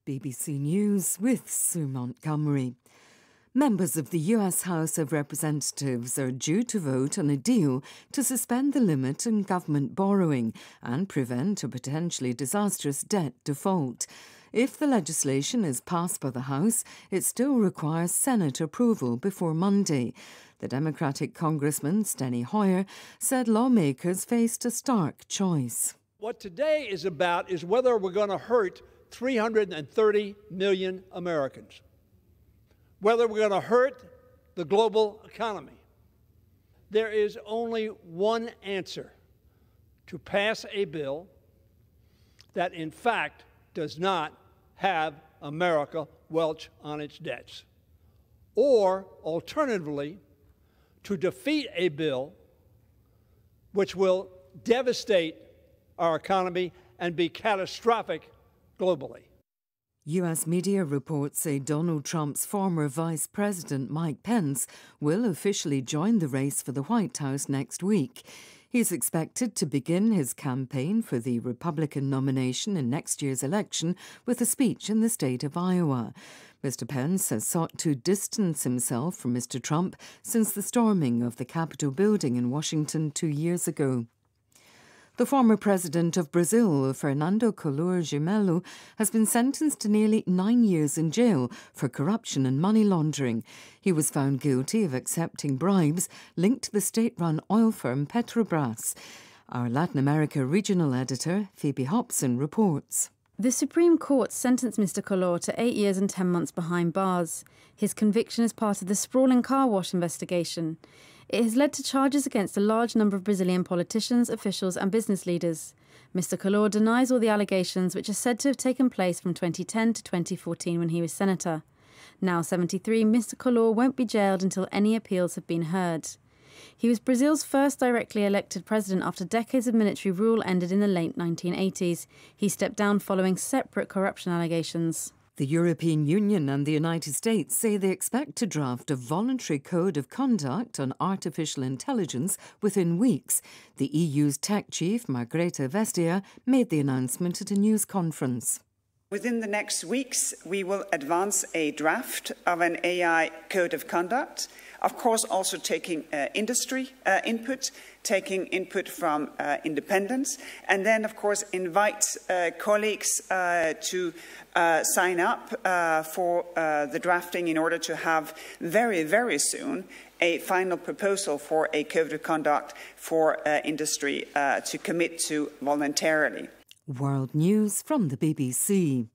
BBC News with Sue Montgomery. Members of the US House of Representatives are due to vote on a deal to suspend the limit on government borrowing and prevent a potentially disastrous debt default. If the legislation is passed by the House, it still requires Senate approval before Monday. The Democratic Congressman Steny Hoyer said lawmakers faced a stark choice. What today is about is whether we're going to hurt 330 million Americans, whether we're going to hurt the global economy. There is only one answer: to pass a bill that, in fact, does not have America welch on its debts, or, alternatively, to defeat a bill which will devastate our economy and be catastrophic globally. US media reports say Donald Trump's former Vice President Mike Pence will officially join the race for the White House next week. He's expected to begin his campaign for the Republican nomination in next year's election with a speech in the state of Iowa. Mr. Pence has sought to distance himself from Mr. Trump since the storming of the Capitol building in Washington 2 years ago. The former president of Brazil, Fernando Collor de Mello, has been sentenced to nearly 9 years in jail for corruption and money laundering. He was found guilty of accepting bribes linked to the state-run oil firm Petrobras. Our Latin America regional editor, Phoebe Hobson, reports. The Supreme Court sentenced Mr. Collor to 8 years and 10 months behind bars. His conviction is part of the sprawling car wash investigation. It has led to charges against a large number of Brazilian politicians, officials and business leaders. Mr. Collor denies all the allegations, which are said to have taken place from 2010 to 2014 when he was senator. Now 73, Mr. Collor won't be jailed until any appeals have been heard. He was Brazil's first directly elected president after decades of military rule ended in the late 1980s. He stepped down following separate corruption allegations. The European Union and the United States say they expect to draft a voluntary code of conduct on artificial intelligence within weeks. The EU's tech chief, Margrethe Vestager, made the announcement at a news conference. Within the next weeks, we will advance a draft of an AI code of conduct, of course also taking industry input, taking input from independents, and then, of course, invite colleagues to sign up for the drafting in order to have very, very soon a final proposal for a code of conduct for industry to commit to voluntarily. World News from the BBC.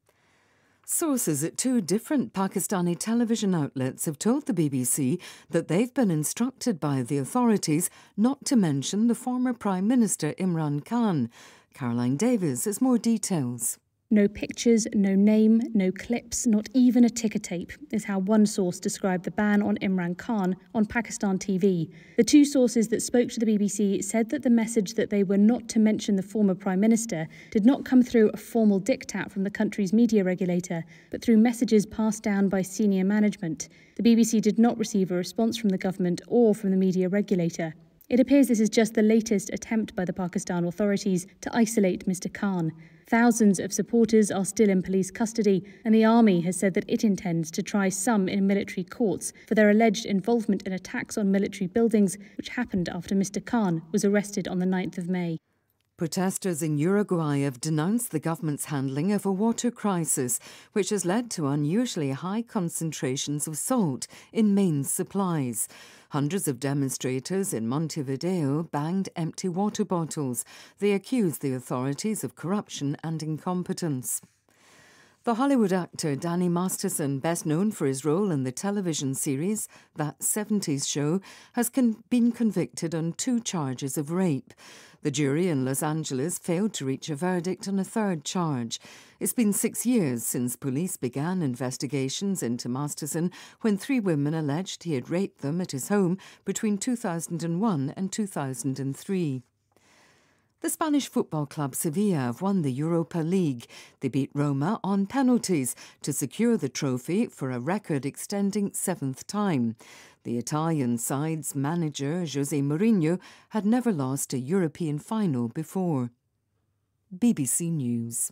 Sources at 2 different Pakistani television outlets have told the BBC that they've been instructed by the authorities not to mention the former Prime Minister Imran Khan. Caroline Davies has more details. No pictures, no name, no clips, not even a ticker tape, is how one source described the ban on Imran Khan on Pakistan TV. The 2 sources that spoke to the BBC said that the message that they were not to mention the former Prime Minister did not come through a formal diktat from the country's media regulator, but through messages passed down by senior management. The BBC did not receive a response from the government or from the media regulator. It appears this is just the latest attempt by the Pakistan authorities to isolate Mr. Khan. Thousands of supporters are still in police custody, and the army has said that it intends to try some in military courts for their alleged involvement in attacks on military buildings, which happened after Mr. Khan was arrested on the 9th of May. Protesters in Uruguay have denounced the government's handling of a water crisis, which has led to unusually high concentrations of salt in main supplies. Hundreds of demonstrators in Montevideo banged empty water bottles. They accused the authorities of corruption and incompetence. The Hollywood actor Danny Masterson, best known for his role in the television series That 70s Show, has been convicted on 2 charges of rape. The jury in Los Angeles failed to reach a verdict on a 3rd charge. It's been 6 years since police began investigations into Masterson when 3 women alleged he had raped them at his home between 2001 and 2003. The Spanish football club Sevilla have won the Europa League. They beat Roma on penalties to secure the trophy for a record-extending 7th time. The Italian side's manager, José Mourinho, had never lost a European final before. BBC News.